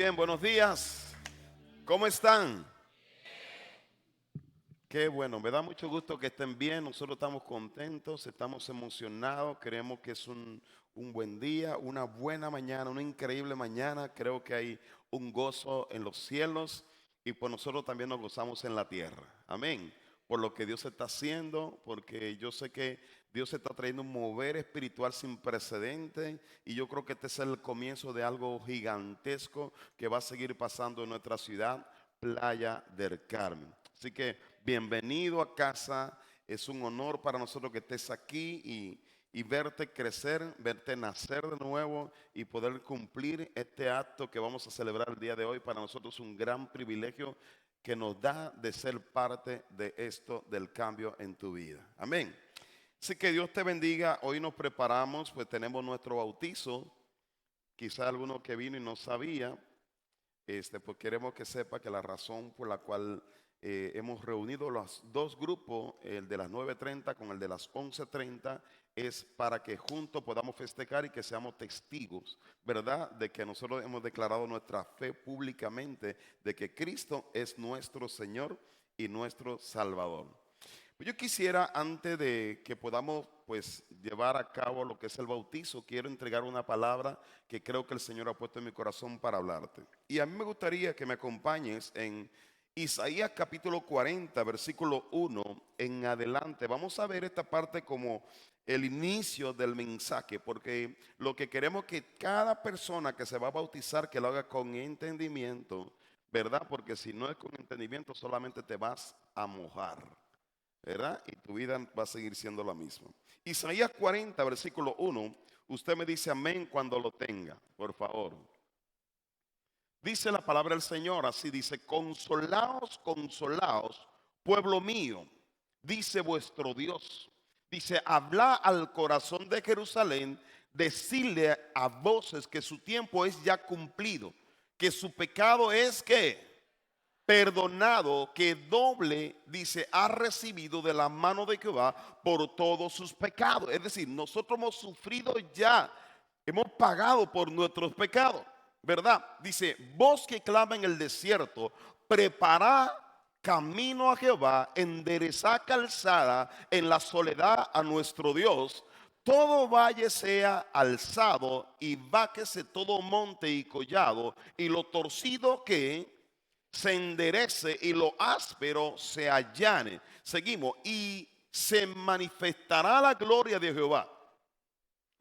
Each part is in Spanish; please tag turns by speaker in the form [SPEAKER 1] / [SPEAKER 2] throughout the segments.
[SPEAKER 1] bien, buenos días. ¿Cómo están? Qué bueno, me da mucho gusto que estén bien. Nosotros estamos contentos, estamos emocionados. Creemos que es un buen día, una buena mañana, una increíble mañana. Creo que hay un gozo en los cielos y por nosotros también nos gozamos en la tierra. Amén. Por lo que Dios está haciendo, porque yo sé que Dios está trayendo un mover espiritual sin precedente y yo creo que este es el comienzo de algo gigantesco que va a seguir pasando en nuestra ciudad, Playa del Carmen. Así que bienvenido a casa. Es un honor para nosotros que estés aquí y verte crecer, verte nacer de nuevo y poder cumplir este acto que vamos a celebrar el día de hoy. Para nosotros es un gran privilegio que nos da de ser parte de esto del cambio en tu vida. Amén. Así que Dios te bendiga. Hoy nos preparamos, pues tenemos nuestro bautizo. Quizá alguno que vino y no sabía, pues queremos que sepa que la razón por la cual hemos reunido los dos grupos, el de las 9:30 con el de las 11:30, es para que juntos podamos festejar y que seamos testigos, ¿verdad? De que nosotros hemos declarado nuestra fe públicamente de que Cristo es nuestro Señor y nuestro Salvador. Yo quisiera, antes de que podamos pues llevar a cabo lo que es el bautizo, quiero entregar una palabra que creo que el Señor ha puesto en mi corazón para hablarte. Y a mí me gustaría que me acompañes en Isaías capítulo 40, versículo 1 en adelante. Vamos a ver esta parte como el inicio del mensaje, porque lo que queremos es que cada persona que se va a bautizar, que lo haga con entendimiento, ¿verdad? Porque si no es con entendimiento, solamente te vas a mojar, ¿verdad? Y tu vida va a seguir siendo la misma. Isaías 40, versículo 1. Usted me dice amén cuando lo tenga, por favor. Dice la palabra del Señor, así dice: consolaos, consolaos, pueblo mío, dice vuestro Dios. Dice, habla al corazón de Jerusalén, decirle a voces que su tiempo es ya cumplido, que su pecado es que perdonado, que doble, dice, ha recibido de la mano de Jehová por todos sus pecados. Es decir, nosotros hemos sufrido ya, hemos pagado por nuestros pecados, ¿verdad? Dice, vos que clama en el desierto, preparad camino a Jehová, enderezad calzada en la soledad a nuestro Dios. Todo valle sea alzado y váquese todo monte y collado, y lo torcido que se enderece y lo áspero se allane. Seguimos. Y se manifestará la gloria de Jehová.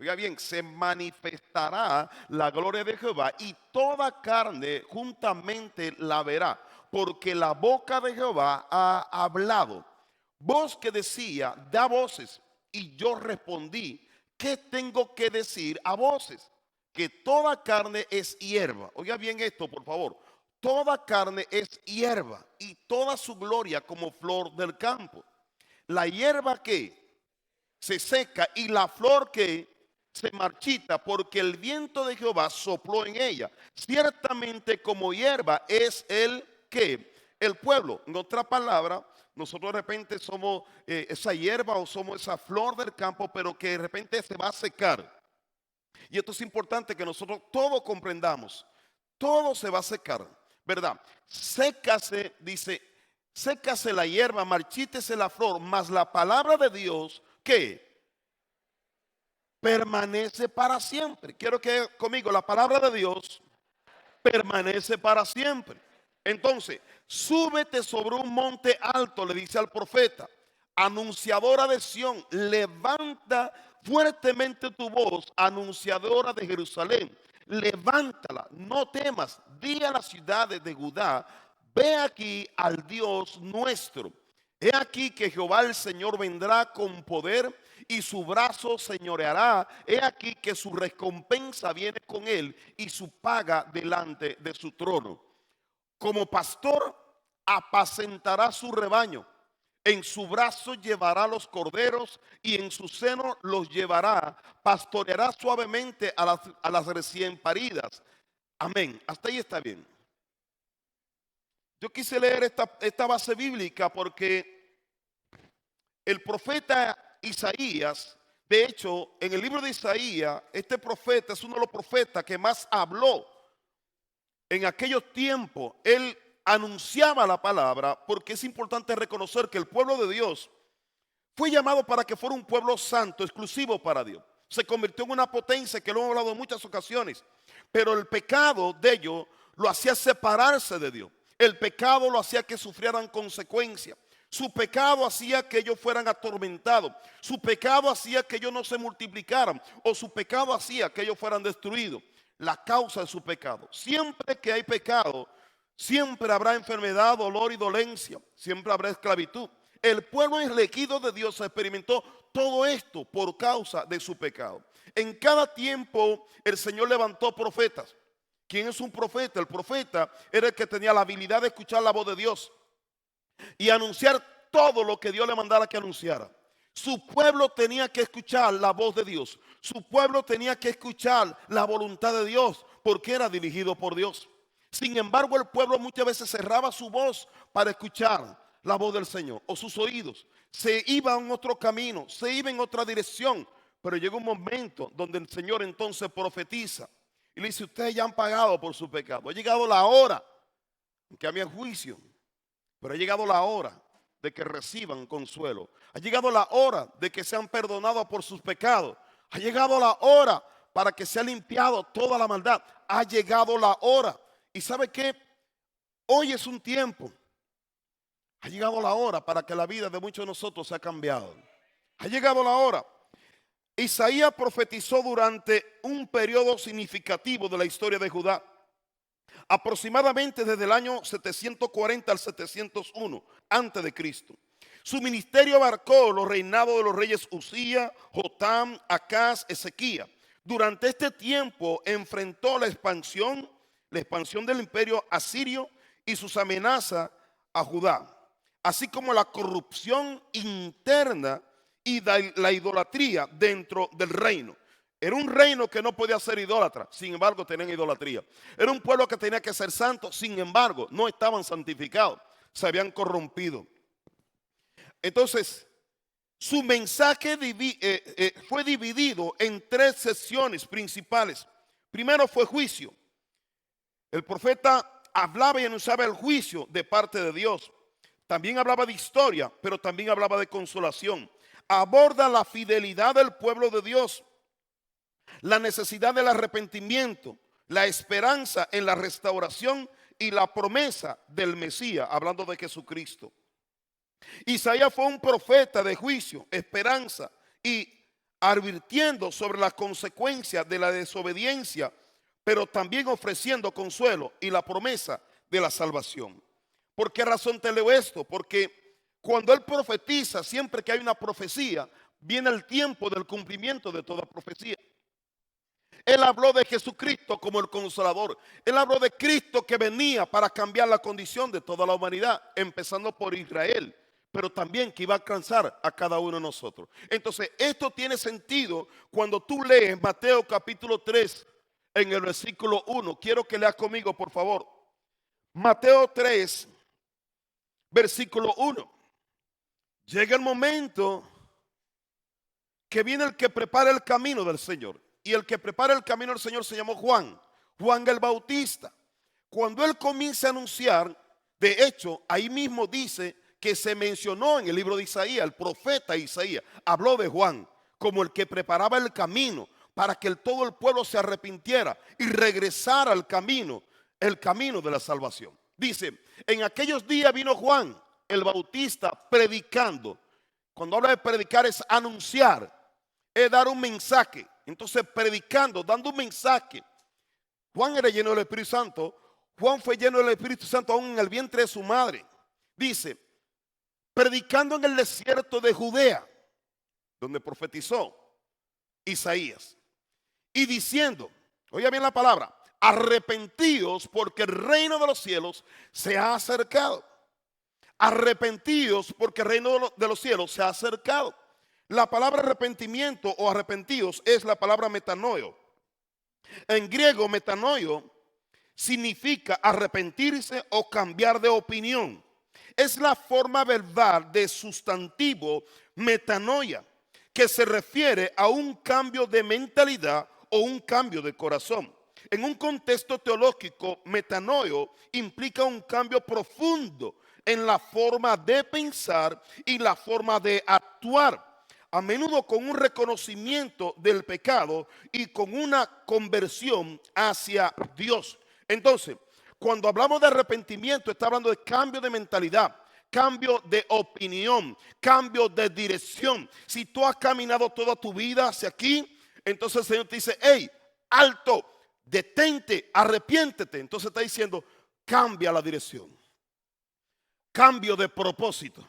[SPEAKER 1] Oiga bien, se manifestará la gloria de Jehová y toda carne juntamente la verá, porque la boca de Jehová ha hablado. Voz que decía, da voces. Y yo respondí, ¿qué tengo que decir a voces? Que toda carne es hierba. Oiga bien esto, por favor. Toda carne es hierba y toda su gloria como flor del campo. La hierba que se seca y la flor que se marchita, porque el viento de Jehová sopló en ella. Ciertamente como hierba es el que el pueblo. En otra palabra, nosotros de repente somos esa hierba o somos esa flor del campo, pero que de repente se va a secar. Y esto es importante que nosotros todo comprendamos. Todo se va a secar, ¿verdad? Sécase, dice, sécase la hierba, marchítese la flor, mas la palabra de Dios, ¿qué? Permanece para siempre. Quiero que conmigo, la palabra de Dios permanece para siempre. Entonces, súbete sobre un monte alto, le dice al profeta, anunciadora de Sión, levanta fuertemente tu voz, anunciadora de Jerusalén, levántala, no temas, di a las ciudades de Judá, ve aquí al Dios nuestro. He aquí que Jehová el Señor vendrá con poder y su brazo señoreará. He aquí que su recompensa viene con él y su paga delante de su trono. Como pastor apacentará su rebaño. En su brazo llevará los corderos y en su seno los llevará. Pastoreará suavemente a las recién paridas. Amén. Hasta ahí está bien. Yo quise leer esta base bíblica porque el profeta Isaías, de hecho, en el libro de Isaías, este profeta es uno de los profetas que más habló en aquellos tiempos, él anunciaba la palabra, porque es importante reconocer que el pueblo de Dios fue llamado para que fuera un pueblo santo, exclusivo para Dios. Se convirtió en una potencia, que lo hemos hablado en muchas ocasiones, pero el pecado de ellos lo hacía separarse de Dios. El pecado lo hacía que sufrieran consecuencias. Su pecado hacía que ellos fueran atormentados. Su pecado hacía que ellos no se multiplicaran. O su pecado hacía que ellos fueran destruidos. La causa de su pecado. Siempre que hay pecado, siempre habrá enfermedad, dolor y dolencia. Siempre habrá esclavitud. El pueblo elegido de Dios experimentó todo esto por causa de su pecado. En cada tiempo el Señor levantó profetas. ¿Quién es un profeta? El profeta era el que tenía la habilidad de escuchar la voz de Dios y anunciar todo lo que Dios le mandara que anunciara. Su pueblo tenía que escuchar la voz de Dios. Su pueblo tenía que escuchar la voluntad de Dios, porque era dirigido por Dios. Sin embargo, el pueblo muchas veces cerraba su voz para escuchar la voz del Señor, o sus oídos. Se iba en otro camino, se iba en otra dirección. Pero llegó un momento donde el Señor entonces profetiza y le dice: ustedes ya han pagado por su pecado. Ha llegado la hora, que había juicio, pero ha llegado la hora de que reciban consuelo. Ha llegado la hora de que sean perdonados por sus pecados. Ha llegado la hora para que sea limpiado toda la maldad. Ha llegado la hora. ¿Y sabe qué? Hoy es un tiempo. Ha llegado la hora para que la vida de muchos de nosotros sea cambiado. Ha llegado la hora. Isaías profetizó durante un periodo significativo de la historia de Judá, aproximadamente desde el año 740 al 701 antes de Cristo. Su ministerio abarcó los reinados de los reyes Usías, Jotam, Acaz, Ezequías. Durante este tiempo enfrentó la expansión del imperio asirio y sus amenazas a Judá, así como la corrupción interna y la idolatría dentro del reino. Era un reino que no podía ser idólatra, sin embargo tenían idolatría. Era un pueblo que tenía que ser santo, sin embargo no estaban santificados, se habían corrompido. Entonces, su mensaje fue dividido en tres secciones principales. Primero fue juicio. El profeta hablaba y anunciaba el juicio de parte de Dios. También hablaba de historia, pero también hablaba de consolación. Aborda la fidelidad del pueblo de Dios, la necesidad del arrepentimiento, la esperanza en la restauración y la promesa del Mesías, hablando de Jesucristo. Isaías fue un profeta de juicio, esperanza y advirtiendo sobre las consecuencias de la desobediencia, pero también ofreciendo consuelo y la promesa de la salvación. ¿Por qué razón te leo esto? Porque cuando él profetiza, siempre que hay una profecía, viene el tiempo del cumplimiento de toda profecía. Él habló de Jesucristo como el consolador. Él habló de Cristo que venía para cambiar la condición de toda la humanidad, empezando por Israel, pero también que iba a alcanzar a cada uno de nosotros. Entonces, esto tiene sentido cuando tú lees Mateo capítulo 3 en el versículo 1. Quiero que leas conmigo, por favor. Mateo 3, versículo 1. Llega el momento que viene el que prepara el camino del Señor. Y el que prepara el camino del Señor se llamó Juan, Juan el Bautista. Cuando él comienza a anunciar, de hecho, ahí mismo dice que se mencionó en el libro de Isaías, el profeta Isaías habló de Juan como el que preparaba el camino para que todo el pueblo se arrepintiera y regresara al camino, el camino de la salvación. Dice, en aquellos días vino Juan el Bautista predicando. Cuando habla de predicar es anunciar, es dar un mensaje. Entonces predicando, dando un mensaje. Juan era lleno del Espíritu Santo. Juan fue lleno del Espíritu Santo aún en el vientre de su madre. Dice, predicando en el desierto de Judea, donde profetizó Isaías, y diciendo, oiga bien la palabra, arrepentíos porque el reino de los cielos se ha acercado. Arrepentíos porque el reino de los cielos se ha acercado. La palabra arrepentimiento o arrepentidos es la palabra metanoio. En griego, metanoio significa arrepentirse o cambiar de opinión. Es la forma verbal de sustantivo metanoia, que se refiere a un cambio de mentalidad o un cambio de corazón. en un contexto teológico, metanoio implica un cambio profundo en la forma de pensar y la forma de actuar, a menudo con un reconocimiento del pecado y con una conversión hacia Dios. Entonces, cuando hablamos de arrepentimiento, está hablando de cambio de mentalidad, cambio de opinión, cambio de dirección. Si tú has caminado toda tu vida hacia aquí, entonces el Señor te dice, hey, alto, detente, arrepiéntete. Entonces está diciendo, cambia la dirección, cambio de propósito.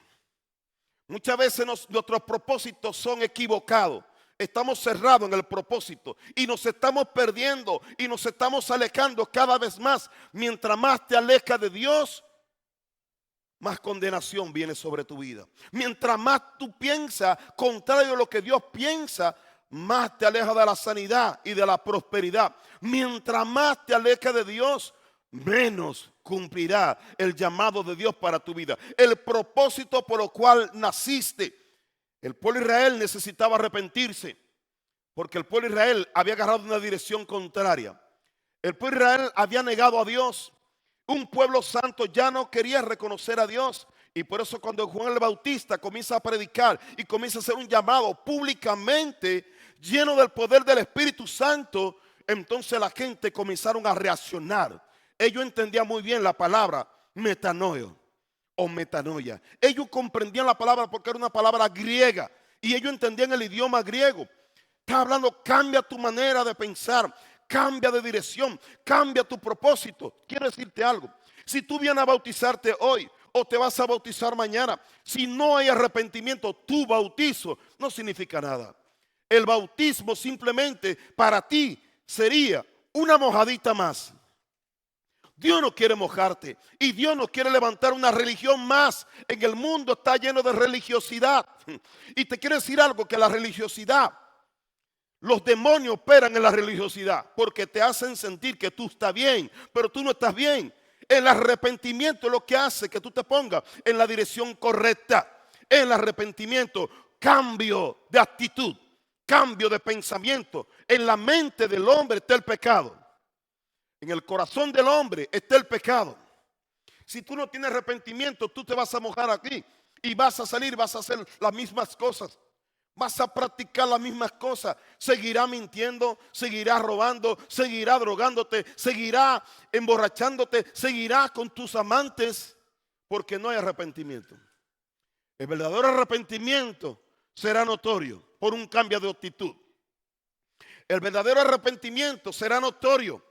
[SPEAKER 1] Muchas veces nuestros propósitos son equivocados. Estamos cerrados en el propósito y nos estamos perdiendo y nos estamos alejando cada vez más. Mientras más te alejas de Dios, más condenación viene sobre tu vida. Mientras más tú piensas contrario a lo que Dios piensa, más te alejas de la sanidad y de la prosperidad. Mientras más te alejas de Dios, menos cumplirá el llamado de Dios para tu vida. El propósito por el cual naciste. El pueblo de Israel necesitaba arrepentirse porque el pueblo de Israel había agarrado una dirección contraria. El pueblo de Israel había negado a Dios. Un pueblo santo ya no quería reconocer a Dios. Y por eso cuando Juan el Bautista comienza a predicar y comienza a hacer un llamado públicamente lleno del poder del Espíritu Santo, entonces la gente comenzaron a reaccionar. Ellos entendían muy bien la palabra metanoio o metanoia. Ellos comprendían la palabra porque era una palabra griega y ellos entendían el idioma griego. Está hablando, cambia tu manera de pensar, cambia de dirección, cambia tu propósito. Quiero decirte algo, si tú vienes a bautizarte hoy o te vas a bautizar mañana, si no hay arrepentimiento, tu bautizo no significa nada. El bautismo simplemente para ti sería una mojadita más. Dios no quiere mojarte y Dios no quiere levantar una religión más. En el mundo está lleno de religiosidad. Y te quiero decir algo, que la religiosidad, los demonios operan en la religiosidad porque te hacen sentir que tú estás bien, pero tú no estás bien. El arrepentimiento es lo que hace que tú te pongas en la dirección correcta. El arrepentimiento, cambio de actitud, cambio de pensamiento. En la mente del hombre está el pecado. En el corazón del hombre está el pecado. Si tú no tienes arrepentimiento, tú te vas a mojar aquí y vas a salir, vas a hacer las mismas cosas. Vas a practicar las mismas cosas. Seguirá mintiendo, seguirá robando, seguirá drogándote, seguirá emborrachándote, seguirá con tus amantes porque no hay arrepentimiento. El verdadero arrepentimiento será notorio por un cambio de actitud. El verdadero arrepentimiento será notorio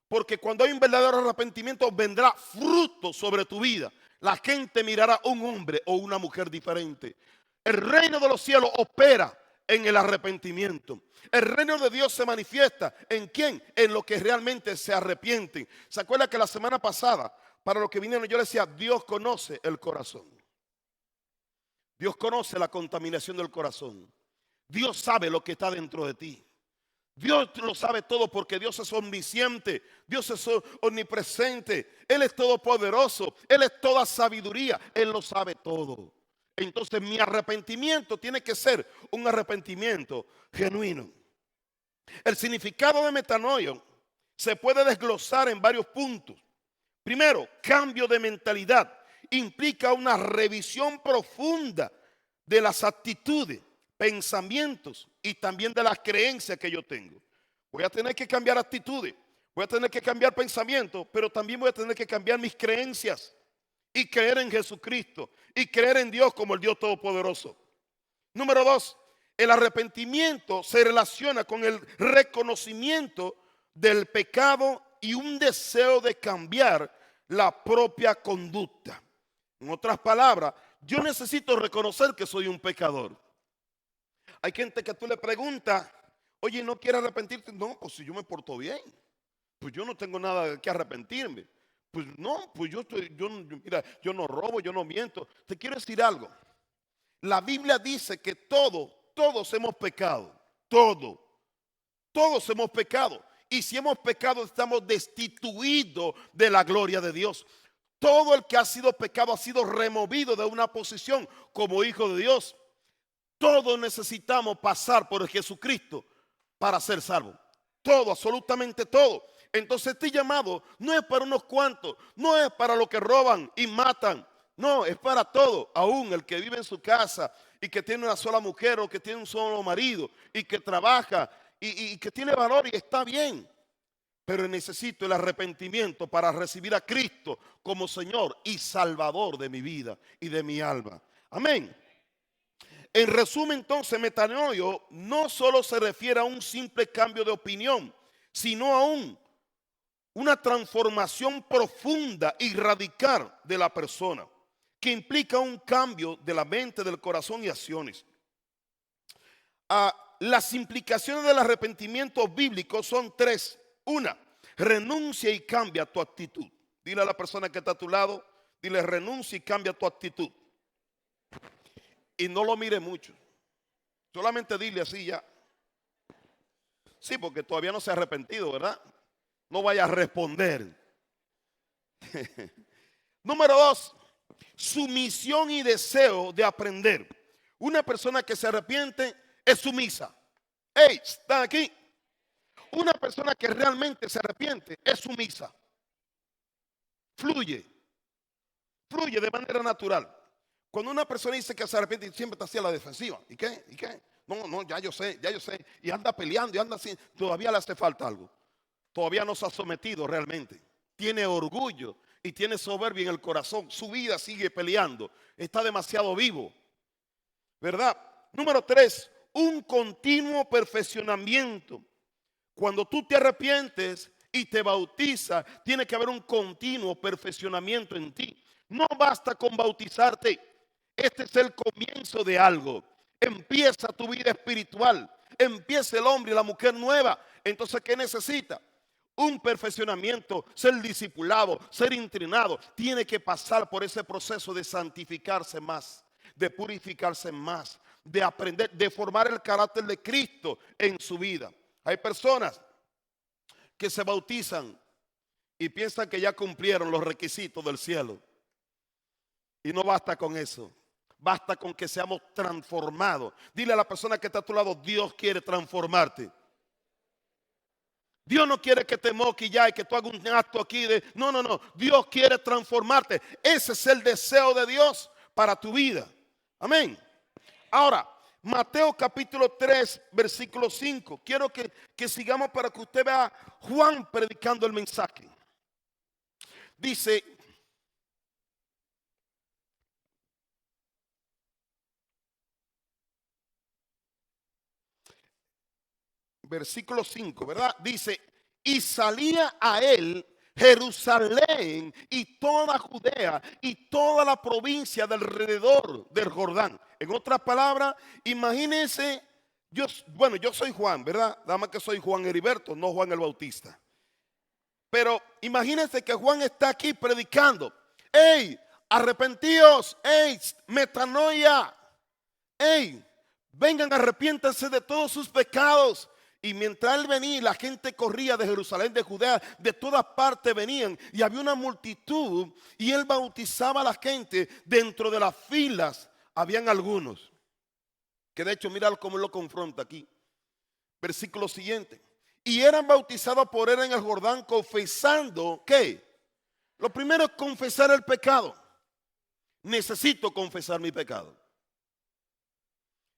[SPEAKER 1] porque cuando hay un verdadero arrepentimiento vendrá fruto sobre tu vida. La gente mirará a un hombre o una mujer diferente. El reino de los cielos opera en el arrepentimiento. El reino de Dios se manifiesta ¿en quién? En los que realmente se arrepienten. ¿Se acuerda que la semana pasada, para los que vinieron, yo les decía, Dios conoce el corazón? Dios conoce la contaminación del corazón. Dios sabe lo que está dentro de ti. Dios lo sabe todo porque Dios es omnisciente, Dios es omnipresente, Él es todopoderoso, Él es toda sabiduría, Él lo sabe todo. Entonces mi arrepentimiento tiene que ser un arrepentimiento genuino. El significado de metanoia se puede desglosar en varios puntos. Primero, cambio de mentalidad implica una revisión profunda de las actitudes, pensamientos y también de las creencias que yo tengo. Voy a tener que cambiar actitudes, voy a tener que cambiar pensamientos, pero también voy a tener que cambiar mis creencias y creer en Jesucristo y creer en Dios como el Dios Todopoderoso. Número 2, el arrepentimiento se relaciona con el reconocimiento del pecado y un deseo de cambiar la propia conducta. En otras palabras, yo necesito reconocer que soy un pecador. Hay gente que tú le preguntas, oye, ¿no quieres arrepentirte? No, pues si yo me porto bien, pues yo no tengo nada de qué arrepentirme. Pues no, pues mira, yo no robo, yo no miento. Te quiero decir algo. La Biblia dice que todos hemos pecado. Todos hemos pecado. Y si hemos pecado, estamos destituidos de la gloria de Dios. Todo el que ha sido pecado ha sido removido de una posición como hijo de Dios. Todos necesitamos pasar por Jesucristo para ser salvos. Todo, absolutamente todo. Entonces este llamado no es para unos cuantos, no es para los que roban y matan, no, es para todos, aún el que vive en su casa y que tiene una sola mujer o que tiene un solo marido y que trabaja y que tiene valor y está bien. Pero necesito el arrepentimiento para recibir a Cristo como Señor y Salvador de mi vida y de mi alma. Amén. En resumen, entonces, metanoia no solo se refiere a un simple cambio de opinión, sino a una transformación profunda y radical de la persona, que implica un cambio de la mente, del corazón y acciones. Las implicaciones del arrepentimiento bíblico son tres. Una, renuncia y cambia tu actitud. Dile a la persona que está a tu lado, dile renuncia y cambia tu actitud. Y no lo mire mucho. Solamente dile así ya. Sí, porque todavía no se ha arrepentido, ¿verdad? No vaya a responder. Número dos, sumisión y deseo de aprender. Una persona que se arrepiente es sumisa. Hey, ¿están aquí? Una persona que realmente se arrepiente es sumisa. Fluye de manera natural. Cuando una persona dice que se arrepiente, siempre está así a la defensiva. ¿Y qué? ¿Y qué? No, ya yo sé. Y anda peleando y anda así. Todavía le hace falta algo. Todavía no se ha sometido realmente. Tiene orgullo y tiene soberbia en el corazón. Su vida sigue peleando. Está demasiado vivo. ¿Verdad? Número tres, un continuo perfeccionamiento. Cuando tú te arrepientes y te bautizas, tiene que haber un continuo perfeccionamiento en ti. No basta con bautizarte. Este es el comienzo de algo. Empieza tu vida espiritual. Empieza el hombre y la mujer nueva. Entonces, ¿qué necesita? Un perfeccionamiento, ser discipulado, ser entrenado. Tiene que pasar por ese proceso de santificarse más, de purificarse más, de aprender, de formar el carácter de Cristo en su vida. Hay personas que se bautizan y piensan que ya cumplieron los requisitos del cielo. Y no basta con eso. Basta con que seamos transformados. Dile a la persona que está a tu lado, Dios quiere transformarte. Dios no quiere que te moques ya y que tú hagas un acto aquí de... No. Dios quiere transformarte. Ese es el deseo de Dios para tu vida. Amén. Ahora, Mateo capítulo 3, versículo 5. Quiero que sigamos para que usted vea Juan predicando el mensaje. Dice... Versículo 5, ¿verdad? Dice, y salía a él Jerusalén y toda Judea y toda la provincia de alrededor del Jordán. En otras palabras, imagínense, yo soy Juan, ¿verdad? Nada más que soy Juan Heriberto, no Juan el Bautista. Pero imagínense que Juan está aquí predicando. ¡Ey! Arrepentíos, ¡ey! Metanoia, ¡ey! Vengan, arrepiéntanse de todos sus pecados. Y mientras él venía, la gente corría de Jerusalén, de Judea, de todas partes venían. Y había una multitud y él bautizaba a la gente. Dentro de las filas habían algunos. Que de hecho, mira cómo él lo confronta aquí. Versículo siguiente. Y eran bautizados por él en el Jordán confesando, ¿qué? Lo primero es confesar el pecado. Necesito confesar mi pecado.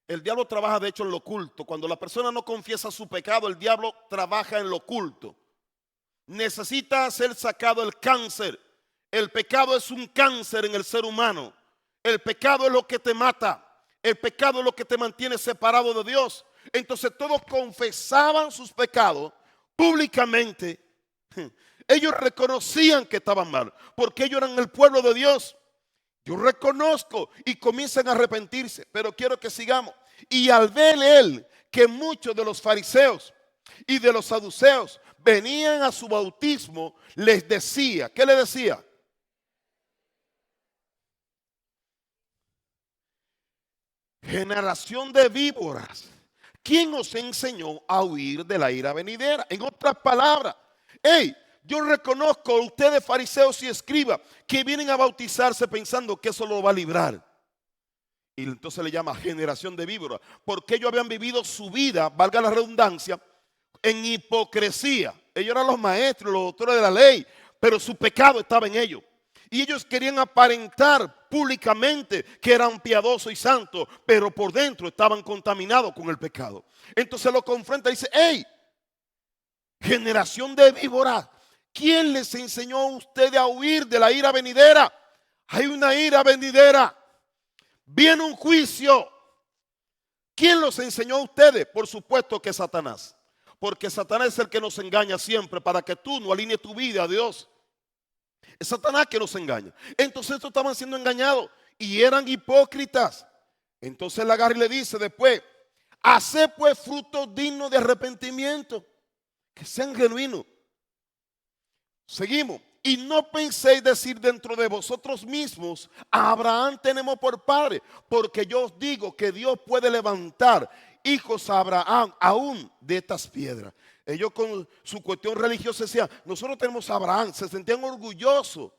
[SPEAKER 1] El diablo trabaja de hecho en lo oculto. Cuando la persona no confiesa su pecado, el diablo trabaja en lo oculto. Necesita ser sacado el cáncer. El pecado es un cáncer en el ser humano. El pecado es lo que te mata. El pecado es lo que te mantiene separado de Dios. Entonces todos confesaban sus pecados públicamente. Ellos reconocían que estaban mal, porque ellos eran el pueblo de Dios. Yo reconozco y comienzan a arrepentirse, pero quiero que sigamos. Y al ver él que muchos de los fariseos y de los saduceos venían a su bautismo, les decía, ¿qué les decía? Generación de víboras, ¿quién os enseñó a huir de la ira venidera? En otras palabras, yo reconozco a ustedes fariseos y escribas que vienen a bautizarse pensando que eso lo va a librar. Y entonces le llama generación de víboras, porque ellos habían vivido su vida, valga la redundancia, en hipocresía. ellos eran los maestros, los doctores de la ley, pero su pecado estaba en ellos. Y ellos querían aparentar públicamente que eran piadosos y santos, pero por dentro estaban contaminados con el pecado. Entonces lo confronta y dice: hey, generación de víboras, ¿quién les enseñó a ustedes a huir de la ira venidera? Hay una ira venidera, viene un juicio. ¿Quién los enseñó a ustedes? Por supuesto que Satanás, porque Satanás es el que nos engaña siempre para que tú no alinees tu vida a Dios. Es Satanás que nos engaña. Entonces estos estaban siendo engañados y eran hipócritas. Entonces él agarra y le dice después: haced pues frutos dignos de arrepentimiento, que sean genuinos. Seguimos. Y no penséis decir dentro de vosotros mismos: a Abraham tenemos por padre, porque yo os digo que Dios puede levantar hijos a Abraham aún de estas piedras. Ellos con su cuestión religiosa decían: nosotros tenemos a Abraham. Se sentían orgullosos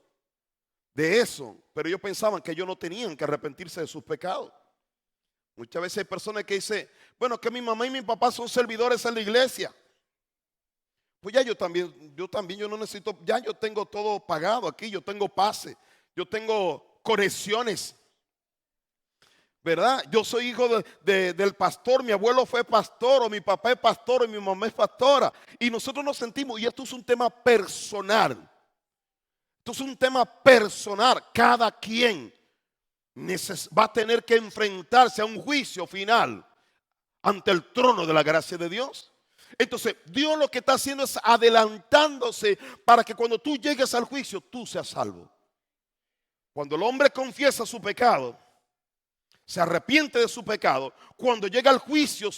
[SPEAKER 1] de eso, pero ellos pensaban que ellos no tenían que arrepentirse de sus pecados. Muchas veces hay personas que dicen: bueno, que mi mamá y mi papá son servidores en la iglesia. Pues ya yo no necesito, ya yo tengo todo pagado aquí, yo tengo pase, yo tengo conexiones, ¿verdad? Yo soy hijo del pastor, mi abuelo fue pastor, o mi papá es pastor, o mi mamá es pastora. Y nosotros nos sentimos, y esto es un tema personal. Esto es un tema personal. Cada quien va a tener que enfrentarse a un juicio final ante el trono de la gracia de Dios. Entonces Dios lo que está haciendo es adelantándose para que cuando tú llegues al juicio tú seas salvo. Cuando el hombre confiesa su pecado, se arrepiente de su pecado, cuando llega al juicio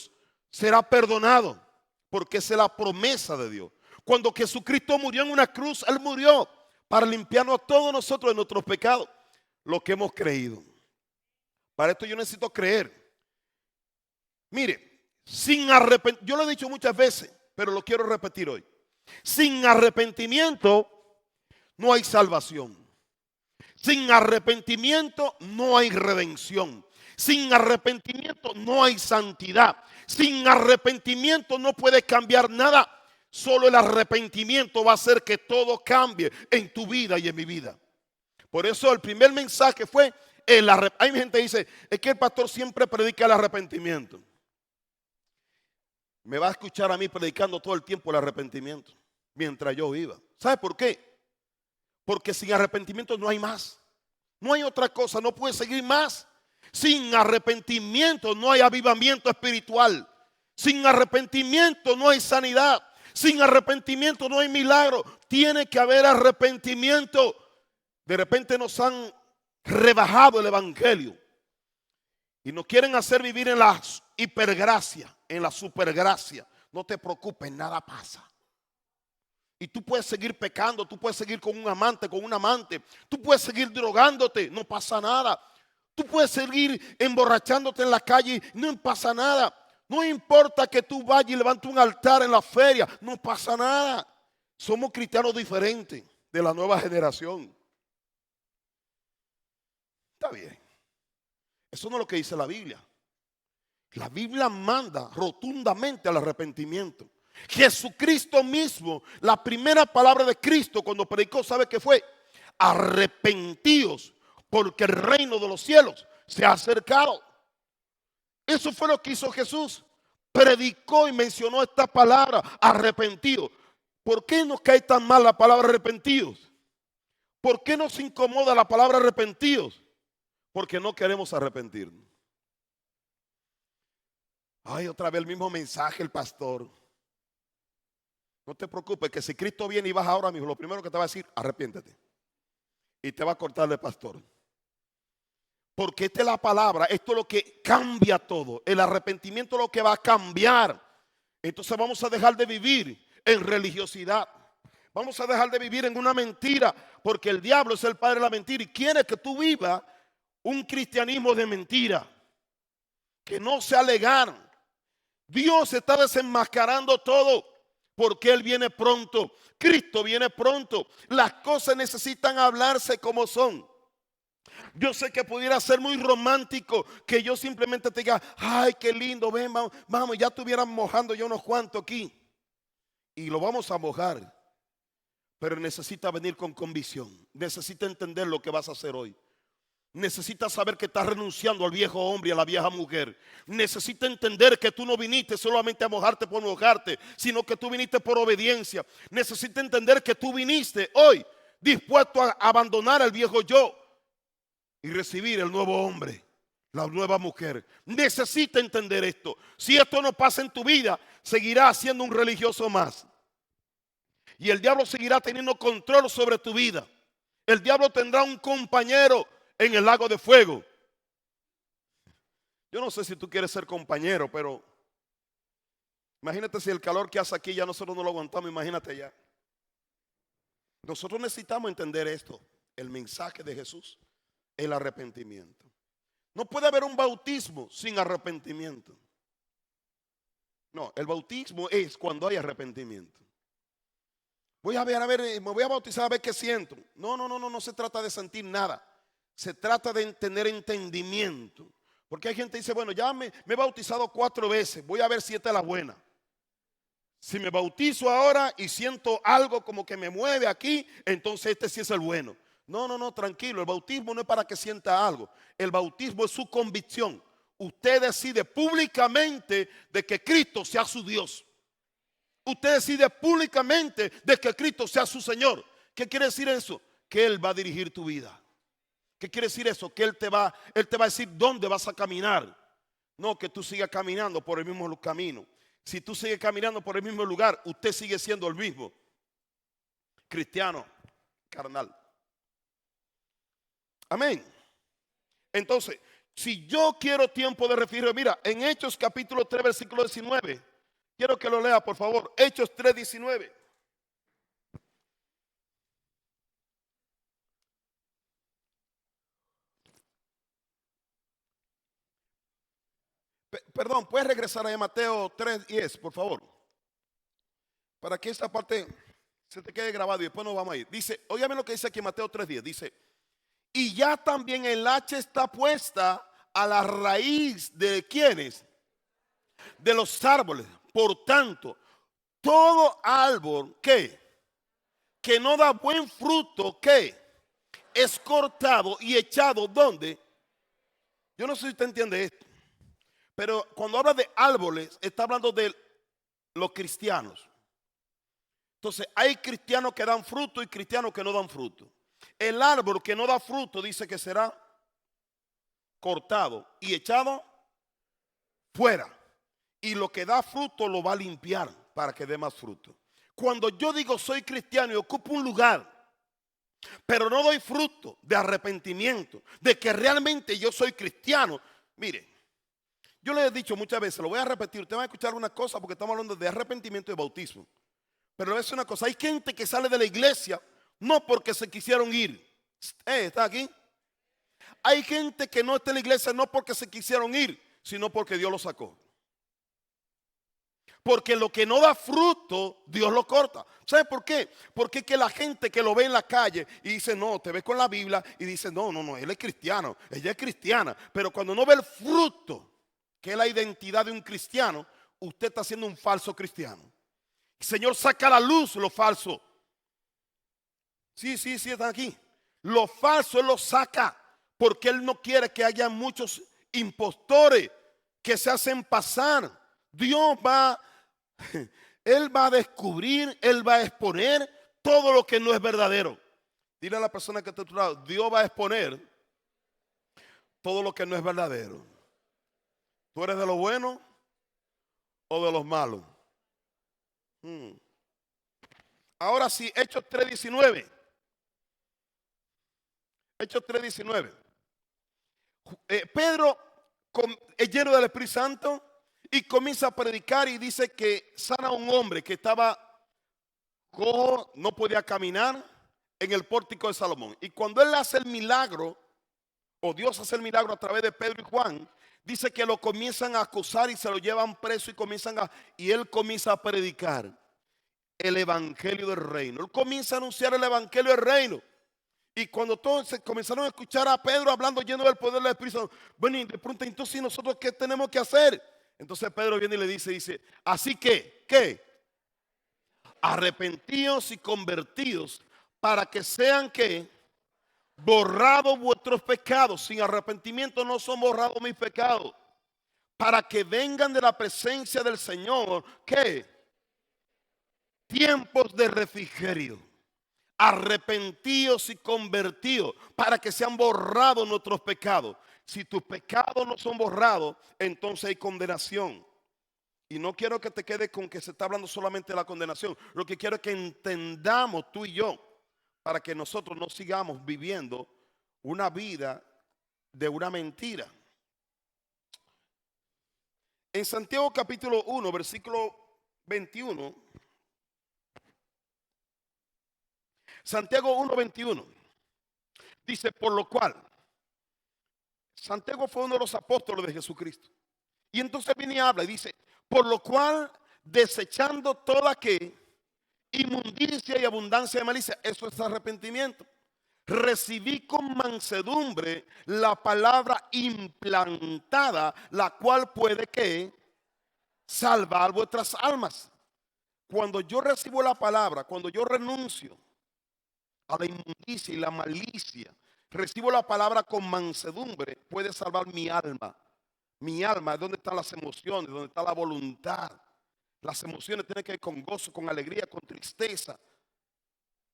[SPEAKER 1] será perdonado, porque esa es la promesa de Dios. Cuando Jesucristo murió en una cruz, Él murió para limpiarnos a todos nosotros de nuestros pecados, lo que hemos creído. Para esto yo necesito creer. Mire, sin arrepentimiento, yo lo he dicho muchas veces, pero lo quiero repetir hoy. Sin arrepentimiento no hay salvación. Sin arrepentimiento no hay redención. Sin arrepentimiento no hay santidad. Sin arrepentimiento no puedes cambiar nada. Solo el arrepentimiento va a hacer que todo cambie en tu vida y en mi vida. Por eso el primer mensaje fue el arrepentimiento. Hay gente que dice: es que el pastor siempre predica el arrepentimiento. Me va a escuchar a mí predicando todo el tiempo el arrepentimiento mientras yo viva. ¿Sabe por qué? Porque sin arrepentimiento no hay más. No hay otra cosa, no puede seguir más. Sin arrepentimiento no hay avivamiento espiritual. Sin arrepentimiento no hay sanidad. Sin arrepentimiento no hay milagro. Tiene que haber arrepentimiento. De repente nos han rebajado el evangelio y nos quieren hacer vivir en la hipergracia, en la supergracia. No te preocupes, nada pasa. Y tú puedes seguir pecando, tú puedes seguir con un amante, con un amante. Tú puedes seguir drogándote, no pasa nada. Tú puedes seguir emborrachándote en la calle, no pasa nada. No importa que tú vayas y levantes un altar en la feria, no pasa nada. Somos cristianos diferentes de la nueva generación. Está bien. Eso no es lo que dice la Biblia. La Biblia manda rotundamente al arrepentimiento. Jesucristo mismo, la primera palabra de Cristo cuando predicó, ¿sabe qué fue? Arrepentíos, porque el reino de los cielos se ha acercado. Eso fue lo que hizo Jesús. Predicó y mencionó esta palabra, arrepentidos. ¿Por qué nos cae tan mal la palabra arrepentidos? ¿Por qué nos incomoda la palabra arrepentidos? Porque no queremos arrepentirnos. Ay, otra vez el mismo mensaje el pastor. No te preocupes, que si Cristo viene y vas ahora mismo, lo primero que te va a decir: arrepiéntete. Y te va a cortar el pastor. Porque esta es la palabra, esto es lo que cambia todo. El arrepentimiento es lo que va a cambiar. Entonces vamos a dejar de vivir en religiosidad. Vamos a dejar de vivir en una mentira, porque el diablo es el padre de la mentira y quiere que tú vivas un cristianismo de mentira, que no sea legal. Dios está desenmascarando todo, porque Él viene pronto. Cristo viene pronto. Las cosas necesitan hablarse como son. Yo sé que pudiera ser muy romántico que yo simplemente te diga: ay, qué lindo, ven, vamos, ya estuvieran mojando ya unos cuantos aquí. y lo vamos a mojar, pero necesita venir con convicción. Necesita entender lo que vas a hacer hoy. Necesita saber que estás renunciando al viejo hombre y a la vieja mujer. Necesita entender que tú no viniste solamente a mojarte por mojarte, sino que tú viniste por obediencia. Necesita entender que tú viniste hoy dispuesto a abandonar al viejo yo y recibir el nuevo hombre, la nueva mujer. Necesita entender esto. Si esto no pasa en tu vida, seguirás siendo un religioso más. Y el diablo seguirá teniendo control sobre tu vida. El diablo tendrá un compañero en el lago de fuego. Yo no sé si tú quieres ser compañero, pero imagínate si el calor que hace aquí ya nosotros no lo aguantamos, imagínate ya. Nosotros necesitamos entender esto, el mensaje de Jesús, el arrepentimiento. No puede haber un bautismo sin arrepentimiento. No, el bautismo es cuando hay arrepentimiento. Voy a ver, me voy a bautizar a ver qué siento. No se trata de sentir nada. Se trata de tener entendimiento. Porque hay gente que dice, bueno, ya me he bautizado 4 veces, voy a ver si esta es la buena. Si me bautizo ahora y siento algo como que me mueve aquí, entonces este sí es el bueno. No, tranquilo, el bautismo no es para que sienta algo. El bautismo es su convicción. Usted decide públicamente de que Cristo sea su Dios. Usted decide públicamente de que Cristo sea su Señor. ¿Qué quiere decir eso? Que Él va a dirigir tu vida. ¿Qué quiere decir eso? Que Él te va a decir dónde vas a caminar. No que tú sigas caminando por el mismo camino. Si tú sigues caminando por el mismo lugar, usted sigue siendo el mismo cristiano carnal. Amén. Entonces, si yo quiero tiempo de refrigerio, mira, en Hechos capítulo 3, versículo 19, quiero que lo lea, por favor. Hechos 3, 19. Perdón, ¿puedes regresar a Mateo 3:10, por favor? Para que esta parte se te quede grabado y después nos vamos a ir. Dice, óigame lo que dice aquí Mateo 3:10. Dice, y ya también el hacha está puesta a la raíz de ¿quiénes? De los árboles. Por tanto, todo árbol que no da buen fruto, es cortado y echado, ¿dónde? Yo no sé si usted entiende esto. Pero cuando habla de árboles, está hablando de los cristianos. Entonces, hay cristianos que dan fruto y cristianos que no dan fruto. El árbol que no da fruto dice que será cortado y echado fuera. Y lo que da fruto lo va a limpiar para que dé más fruto. Cuando yo digo soy cristiano y ocupo un lugar, pero no doy fruto de arrepentimiento, de que realmente yo soy cristiano, mire. Yo le he dicho muchas veces, lo voy a repetir, usted va a escuchar una cosa porque estamos hablando de arrepentimiento y bautismo. Pero es una cosa, hay gente que sale de la iglesia no porque se quisieron ir. ¿Está aquí? Hay gente que no está en la iglesia no porque se quisieron ir, sino porque Dios lo sacó. Porque lo que no da fruto, Dios lo corta. ¿Sabe por qué? Porque es que la gente que lo ve en la calle y dice, no, te ves con la Biblia y dice, no, él es cristiano, ella es cristiana. Pero cuando no ve el fruto, que es la identidad de un cristiano, usted está siendo un falso cristiano. El Señor saca a la luz lo falso. Sí, están aquí. Lo falso Él lo saca porque Él no quiere que haya muchos impostores que se hacen pasar. Él va a descubrir, Él va a exponer todo lo que no es verdadero. Dile a la persona que está a tu lado, Dios va a exponer todo lo que no es verdadero. ¿Tú eres de lo bueno o de los malos? Ahora sí, Hechos 3:19. Hechos 3:19. Pedro es lleno del Espíritu Santo y comienza a predicar y dice que sana a un hombre que estaba cojo, no podía caminar en el pórtico de Salomón. Y cuando él hace el milagro, o Dios hace el milagro a través de Pedro y Juan, dice que lo comienzan a acusar y se lo llevan preso y él comienza a predicar el evangelio del reino. Él comienza a anunciar el evangelio del reino. Y cuando todos comenzaron a escuchar a Pedro hablando lleno del poder del Espíritu Santo, bueno, y de pronto, entonces nosotros ¿qué tenemos que hacer? Entonces Pedro viene y le dice, así que, ¿qué? Arrepentíos y convertidos para que sean que borrados vuestros pecados. Sin arrepentimiento no son borrados mis pecados. Para que vengan de la presencia del Señor, ¿qué? Tiempos de refrigerio. Arrepentíos y convertidos para que sean borrados nuestros pecados. Si tus pecados no son borrados, entonces hay condenación. Y no quiero que te quede con que se está hablando solamente de la condenación. Lo que quiero es que entendamos tú y yo, para que nosotros no sigamos viviendo una vida de una mentira. En Santiago capítulo 1, versículo 21. Santiago 1:21 dice, por lo cual, Santiago fue uno de los apóstoles de Jesucristo. Y entonces viene y habla y dice, por lo cual, desechando toda que inmundicia y abundancia de malicia, eso es arrepentimiento. Recibí con mansedumbre la palabra implantada, la cual puede que salvar vuestras almas. Cuando yo recibo la palabra, cuando yo renuncio a la inmundicia y la malicia, recibo la palabra con mansedumbre, puede salvar mi alma. Mi alma, ¿dónde están las emociones? ¿Dónde está la voluntad? Las emociones tienen que ver con gozo, con alegría, con tristeza.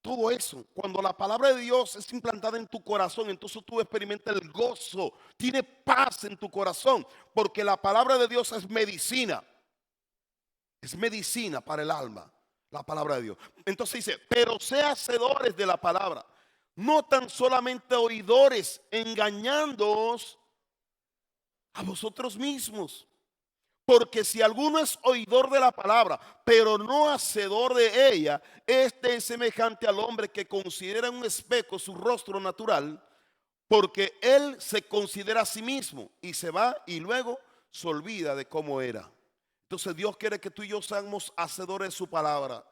[SPEAKER 1] Todo eso, cuando la palabra de Dios es implantada en tu corazón, entonces tú experimentas el gozo, tienes paz en tu corazón, porque la palabra de Dios es medicina para el alma, la palabra de Dios. Entonces dice, pero sea hacedores de la palabra, no tan solamente oidores, engañándoos a vosotros mismos. Porque si alguno es oidor de la palabra, pero no hacedor de ella, este es semejante al hombre que considera en un espejo su rostro natural, porque él se considera a sí mismo y se va y luego se olvida de cómo era. Entonces Dios quiere que tú y yo seamos hacedores de su palabra.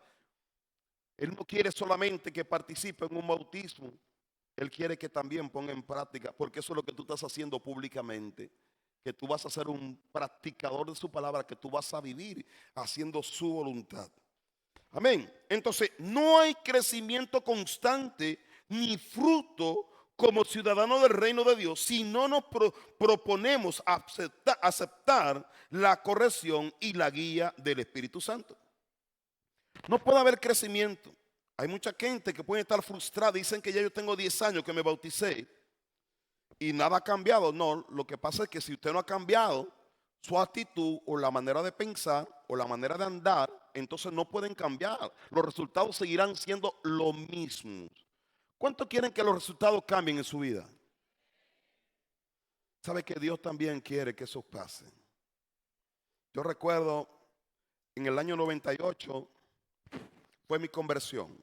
[SPEAKER 1] Él no quiere solamente que participe en un bautismo, Él quiere que también ponga en práctica, porque eso es lo que tú estás haciendo públicamente. Que tú vas a ser un practicador de su palabra, que tú vas a vivir haciendo su voluntad. Amén. Entonces, no hay crecimiento constante ni fruto como ciudadanos del reino de Dios si no nos proponemos aceptar la corrección y la guía del Espíritu Santo. No puede haber crecimiento. Hay mucha gente que puede estar frustrada. Dicen que ya yo tengo 10 años que me bauticé y nada ha cambiado. No, lo que pasa es que si usted no ha cambiado su actitud o la manera de pensar o la manera de andar, entonces no pueden cambiar. Los resultados seguirán siendo lo mismo. ¿Cuántos quieren que los resultados cambien en su vida? ¿Sabe que Dios también quiere que eso pase? Yo recuerdo en el año 98 fue mi conversión.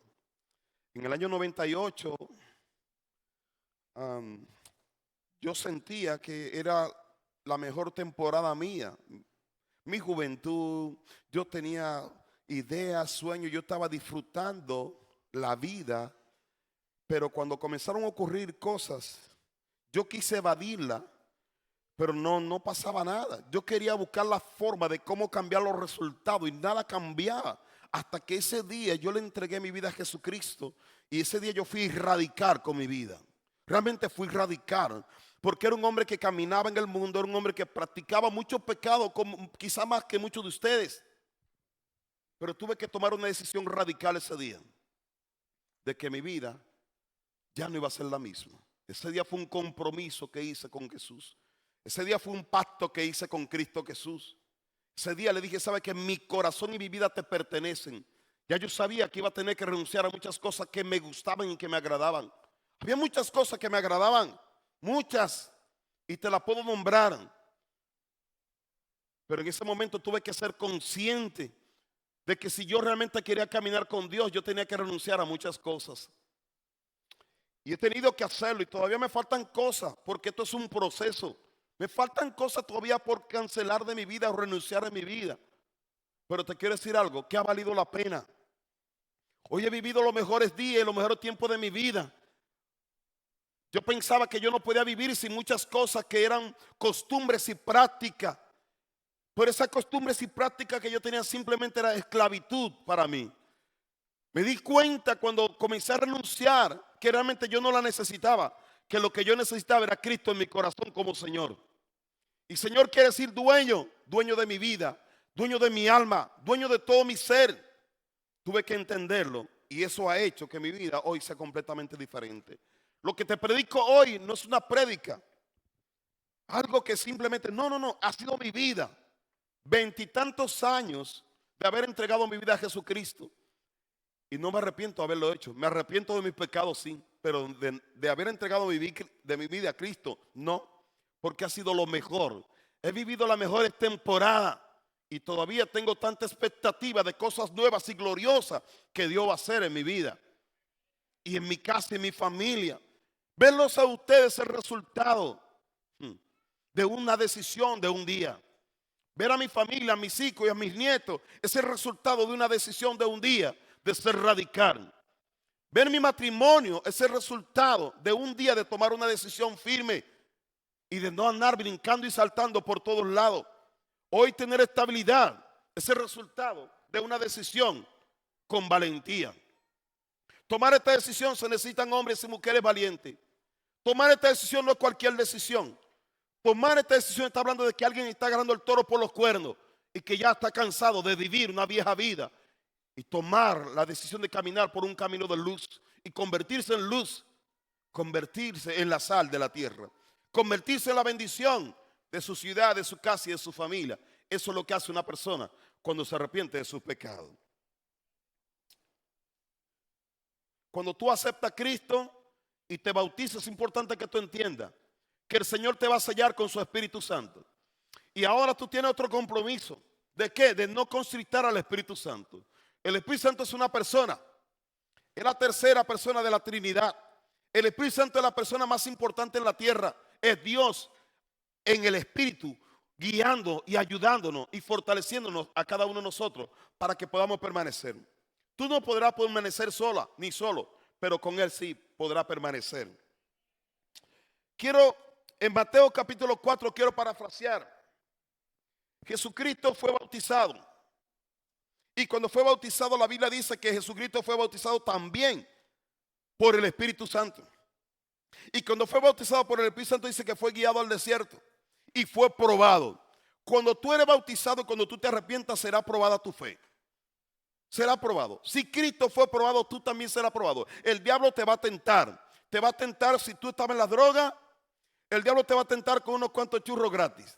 [SPEAKER 1] En el año 98 yo sentía que era la mejor temporada mía. Mi juventud, yo tenía ideas, sueños, yo estaba disfrutando la vida, pero cuando comenzaron a ocurrir cosas, yo quise evadirla, pero no pasaba nada. Yo quería buscar la forma de cómo cambiar los resultados y nada cambiaba. Hasta que ese día yo le entregué mi vida a Jesucristo y ese día yo fui radical con mi vida. Realmente fui radical, porque era un hombre que caminaba en el mundo, era un hombre que practicaba muchos pecados, quizá más que muchos de ustedes. Pero tuve que tomar una decisión radical ese día, de que mi vida ya no iba a ser la misma. Ese día fue un compromiso que hice con Jesús. Ese día fue un pacto que hice con Cristo Jesús. Ese día le dije, sabe que mi corazón y mi vida te pertenecen. Ya yo sabía que iba a tener que renunciar a muchas cosas que me gustaban y que me agradaban. Había muchas cosas que me agradaban, muchas, y te las puedo nombrar. Pero en ese momento tuve que ser consciente de que si yo realmente quería caminar con Dios, yo tenía que renunciar a muchas cosas. Y he tenido que hacerlo y todavía me faltan cosas, porque esto es un proceso. Me faltan cosas todavía por cancelar de mi vida o renunciar a mi vida. Pero te quiero decir algo, que ha valido la pena. Hoy he vivido los mejores días y los mejores tiempos de mi vida. Yo pensaba que yo no podía vivir sin muchas cosas que eran costumbres y prácticas. Pero esas costumbres y prácticas que yo tenía simplemente era esclavitud para mí. Me di cuenta cuando comencé a renunciar que realmente yo no la necesitaba, que lo que yo necesitaba era Cristo en mi corazón como Señor. Y Señor quiere decir dueño, dueño de mi vida, dueño de mi alma, dueño de todo mi ser. Tuve que entenderlo y eso ha hecho que mi vida hoy sea completamente diferente. Lo que te predico hoy no es una prédica, algo que simplemente, no, ha sido mi vida. Veintitantos años de haber entregado mi vida a Jesucristo. Y no me arrepiento de haberlo hecho. Me arrepiento de mis pecados, sí. Pero de haber entregado de mi vida a Cristo, no. Porque ha sido lo mejor. He vivido las mejores temporadas. Y todavía tengo tanta expectativa de cosas nuevas y gloriosas que Dios va a hacer en mi vida. Y en mi casa y en mi familia. Verlos a ustedes el resultado de una decisión de un día. Ver a mi familia, a mis hijos y a mis nietos es el resultado de una decisión de un día de ser radical. Ver mi matrimonio es el resultado de un día de tomar una decisión firme y de no andar brincando y saltando por todos lados. Hoy tener estabilidad es el resultado de una decisión con valentía. Tomar esta decisión se necesitan hombres y mujeres valientes. Tomar esta decisión no es cualquier decisión. Tomar esta decisión está hablando de que alguien está agarrando el toro por los cuernos y que ya está cansado de vivir una vieja vida y tomar la decisión de caminar por un camino de luz y convertirse en luz, convertirse en la sal de la tierra, convertirse en la bendición de su ciudad, de su casa y de su familia. Eso es lo que hace una persona cuando se arrepiente de sus pecados. Cuando tú aceptas a Cristo y te bautizas, es importante que tú entiendas que el Señor te va a sellar con su Espíritu Santo. Y ahora tú tienes otro compromiso. ¿De qué? De no constritar al Espíritu Santo. El Espíritu Santo es una persona. Es la tercera persona de la Trinidad. El Espíritu Santo es la persona más importante en la tierra. Es Dios en el Espíritu, guiando y ayudándonos y fortaleciéndonos a cada uno de nosotros para que podamos permanecer. Tú no podrás permanecer sola ni solo, pero con Él sí podrás permanecer. En Mateo capítulo 4, quiero parafrasear. Jesucristo fue bautizado. Y cuando fue bautizado, la Biblia dice que Jesucristo fue bautizado también por el Espíritu Santo. Y cuando fue bautizado por el Espíritu Santo, dice que fue guiado al desierto y fue probado. Cuando tú eres bautizado, cuando tú te arrepientas, será probada tu fe. Será probado. Si Cristo fue probado, tú también serás probado. El diablo te va a tentar. Te va a tentar si tú estabas en la droga. El diablo te va a tentar con unos cuantos churros gratis.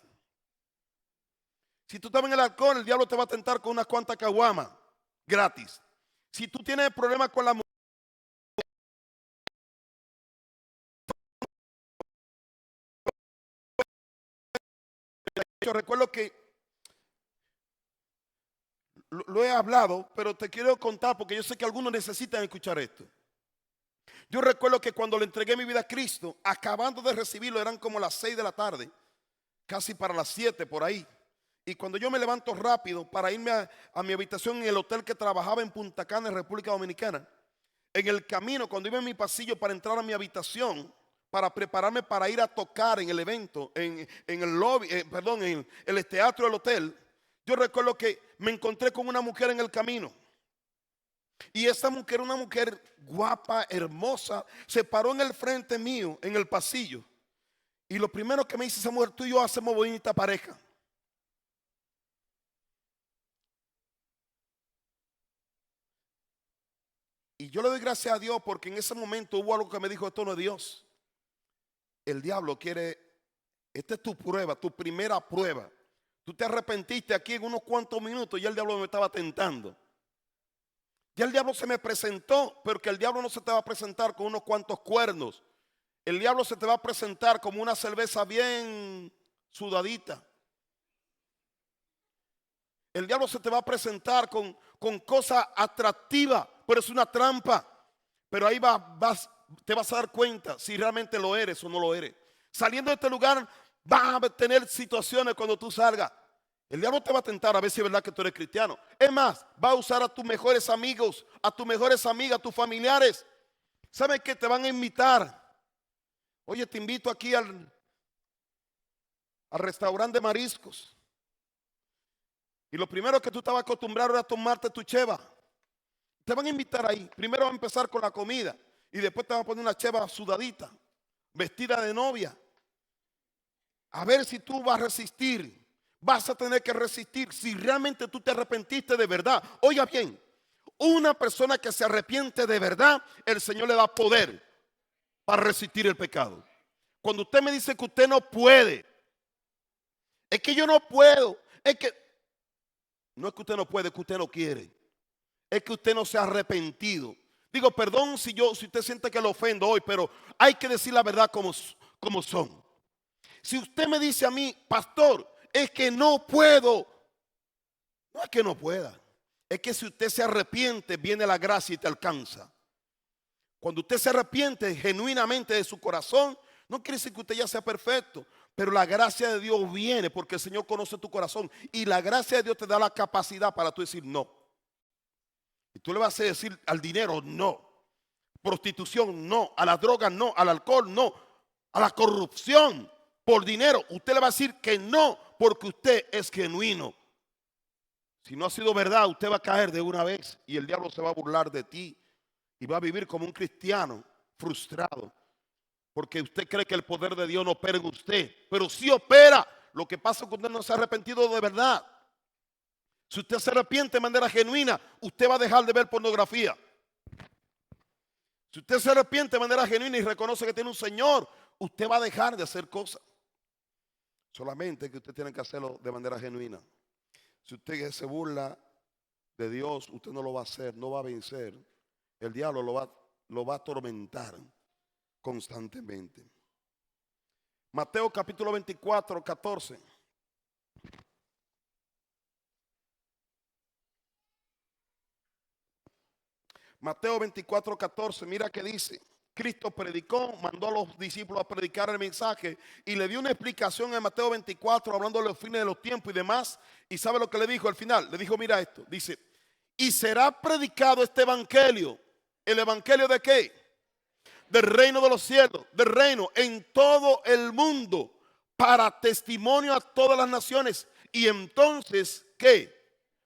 [SPEAKER 1] Si tú estabas en el alcohol, el diablo te va a tentar con unas cuantas caguamas gratis. Si tú tienes problemas con la mujer, yo recuerdo que lo he hablado, pero te quiero contar porque yo sé que algunos necesitan escuchar esto. Yo recuerdo que cuando le entregué mi vida a Cristo, acabando de recibirlo, eran como las 6 de la tarde, casi para las 7 por ahí. Y cuando yo me levanto rápido para irme a mi habitación en el hotel que trabajaba en Punta Cana, en República Dominicana, en el camino, cuando iba en mi pasillo para entrar a mi habitación, para prepararme para ir a tocar en el evento, en el lobby, en el teatro del hotel, yo recuerdo que me encontré con una mujer en el camino. Y esa mujer, una mujer guapa, hermosa, se paró en el frente mío, en el pasillo. Y lo primero que me dice esa mujer: tú y yo hacemos bonita pareja. Y yo le doy gracias a Dios porque en ese momento hubo algo que me dijo: esto no es Dios. El diablo quiere, esta es tu prueba, tu primera prueba. Tú te arrepentiste aquí en unos cuantos minutos y el diablo me estaba tentando. Ya el diablo se me presentó, pero que el diablo no se te va a presentar con unos cuantos cuernos. El diablo se te va a presentar como una cerveza bien sudadita. El diablo se te va a presentar con cosas atractivas, pero es una trampa. Pero ahí te vas a dar cuenta si realmente lo eres o no lo eres. Saliendo de este lugar, vas a tener situaciones cuando tú salgas. El diablo te va a tentar a ver si es verdad que tú eres cristiano. Es más, va a usar a tus mejores amigos, a tus mejores amigas, a tus familiares. ¿Sabes qué? Te van a invitar. Oye, te invito aquí al restaurante de mariscos. Y lo primero que tú estabas acostumbrado era tomarte tu cheva. Te van a invitar ahí. Primero va a empezar con la comida y después te van a poner una cheva sudadita, vestida de novia. A ver si tú vas a resistir. Vas a tener que resistir si realmente tú te arrepentiste de verdad. Oiga bien, una persona que se arrepiente de verdad, el Señor le da poder para resistir el pecado. Cuando usted me dice que usted no puede, es que yo no puedo, es que no es que usted no puede, es que usted no quiere. Es que usted no se ha arrepentido. Digo, perdón si usted siente que lo ofendo hoy, pero hay que decir la verdad como son. Si usted me dice a mí, pastor, es que no puedo, no es que no pueda, es que si usted se arrepiente, viene la gracia y te alcanza. Cuando usted se arrepiente genuinamente de su corazón, no quiere decir que usted ya sea perfecto, pero la gracia de Dios viene porque el Señor conoce tu corazón y la gracia de Dios te da la capacidad para tú decir no. Y tú le vas a decir al dinero no, prostitución no, a la droga no, al alcohol no, a la corrupción por dinero. Usted le va a decir que no porque usted es genuino. Si no ha sido verdad, usted va a caer de una vez y el diablo se va a burlar de ti y va a vivir como un cristiano frustrado porque usted cree que el poder de Dios no opera en usted, pero sí opera. Lo que pasa es que usted no se ha arrepentido de verdad. Si usted se arrepiente de manera genuina, usted va a dejar de ver pornografía. Si usted se arrepiente de manera genuina y reconoce que tiene un Señor, usted va a dejar de hacer cosas. Solamente que usted tiene que hacerlo de manera genuina. Si usted se burla de Dios, usted no lo va a hacer, no va a vencer. El diablo lo va a atormentar constantemente. Mateo capítulo 24, 14. Mateo 24, 14, mira que dice. Cristo predicó, mandó a los discípulos a predicar el mensaje y le dio una explicación en Mateo 24 hablando de los fines de los tiempos y demás. ¿Y sabe lo que le dijo al final? Le dijo, mira esto, dice, y será predicado este evangelio. ¿El evangelio de qué? Del reino de los cielos, del reino en todo el mundo para testimonio a todas las naciones. Y entonces, ¿qué?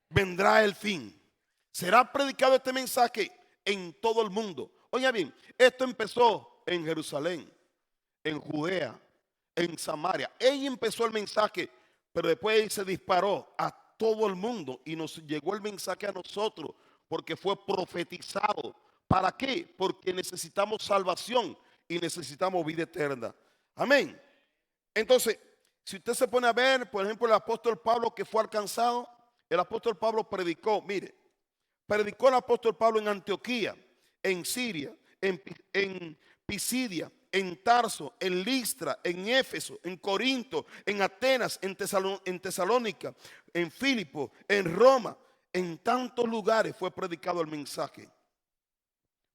[SPEAKER 1] Vendrá el fin. Será predicado este mensaje en todo el mundo. Oiga bien, esto empezó en Jerusalén, en Judea, en Samaria. Ahí empezó el mensaje, pero después se disparó a todo el mundo y nos llegó el mensaje a nosotros porque fue profetizado. ¿Para qué? Porque necesitamos salvación y necesitamos vida eterna. Amén. Entonces, si usted se pone a ver, por ejemplo, el apóstol Pablo que fue alcanzado, el apóstol Pablo predicó, mire, predicó el apóstol Pablo en Antioquía, en Siria, en Pisidia, en Tarso, en Listra, en Éfeso, en Corinto, en Atenas, en Tesalónica, en Filipo, en Roma. En tantos lugares fue predicado el mensaje.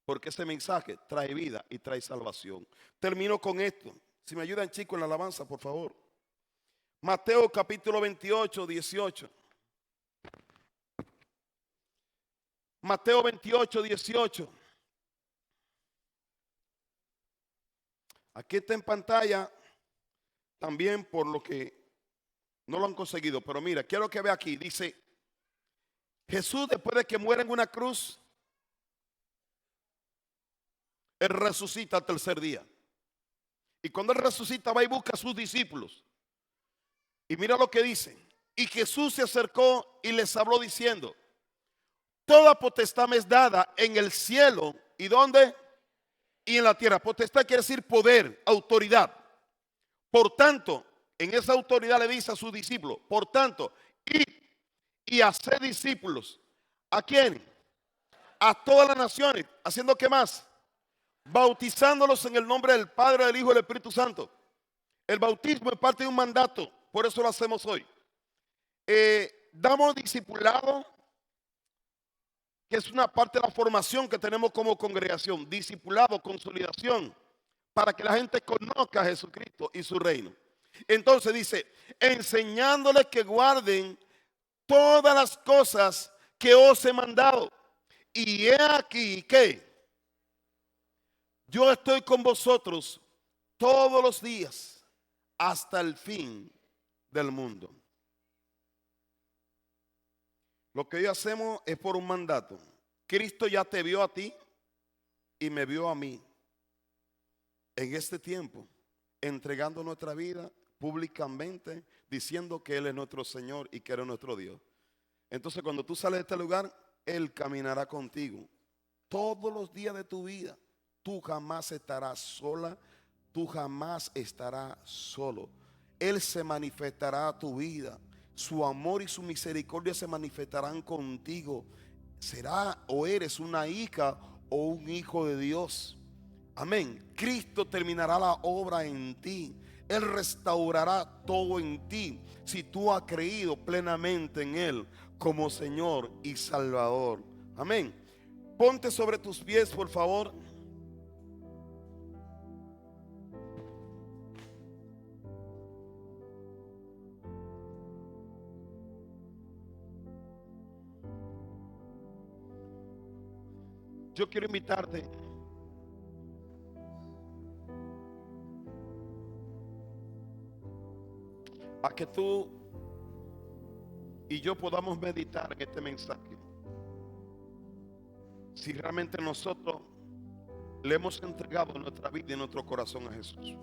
[SPEAKER 1] Porque ese mensaje trae vida y trae salvación. Termino con esto. Si me ayudan, chicos, en la alabanza, por favor. Mateo capítulo 28, 18. Mateo 28, 18. Aquí está en pantalla también por lo que no lo han conseguido. Pero mira, quiero que vea aquí. Dice, Jesús después de que muere en una cruz, Él resucita al tercer día. Y cuando Él resucita va y busca a sus discípulos. Y mira lo que dice. Y Jesús se acercó y les habló diciendo, toda potestad me es dada en el cielo. ¿Y dónde? Y en la tierra. Potestad quiere decir poder, autoridad. Por tanto, en esa autoridad le dice a sus discípulos, por tanto, id y haced discípulos. ¿A quién? A todas las naciones. ¿Haciendo qué más? Bautizándolos en el nombre del Padre, del Hijo y del Espíritu Santo. El bautismo es parte de un mandato, por eso lo hacemos hoy. Damos discipulado, que es una parte de la formación que tenemos como congregación. Discipulado, consolidación, para que la gente conozca a Jesucristo y su reino. Entonces dice, enseñándoles que guarden todas las cosas que os he mandado. Y he aquí que yo estoy con vosotros todos los días hasta el fin del mundo. Lo que hoy hacemos es por un mandato Cristo ya te vio a ti y me vio a mí en este tiempo, entregando nuestra vida públicamente, diciendo que Él es nuestro Señor y que Él es nuestro Dios. Entonces cuando tú sales de este lugar, Él caminará contigo todos los días de tu vida. Tú jamás estarás sola, tú jamás estarás solo. Él se manifestará a tu vida. Su amor y su misericordia se manifestarán contigo. Será o eres una hija o un hijo de Dios. Amén. Cristo terminará la obra en ti. Él restaurará todo en ti si tú has creído plenamente en Él como Señor y Salvador. Amén. Ponte sobre tus pies, por favor. Yo quiero invitarte a que tú y yo podamos meditar en este mensaje. Si realmente nosotros le hemos entregado nuestra vida y nuestro corazón a Jesús.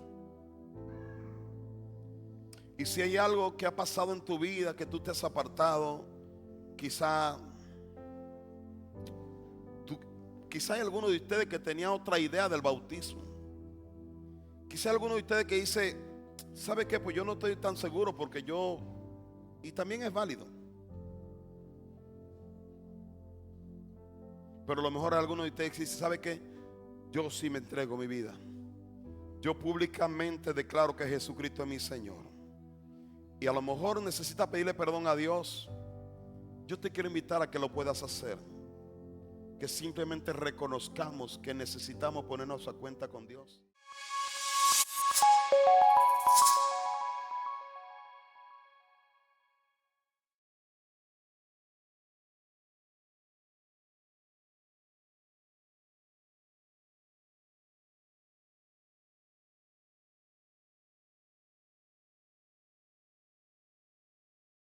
[SPEAKER 1] Y si hay algo que ha pasado en tu vida, que tú te has apartado, quizá hay alguno de ustedes que tenía otra idea del bautismo. Quizá hay alguno de ustedes que dice, ¿sabe qué? Pues yo no estoy tan seguro porque y también es válido. Pero a lo mejor alguno de ustedes dice, ¿sabe qué? Yo sí me entrego mi vida. Yo públicamente declaro que Jesucristo es mi Señor. Y a lo mejor necesita pedirle perdón a Dios. Yo te quiero invitar a que lo puedas hacer. Que simplemente reconozcamos que necesitamos ponernos a cuenta con Dios.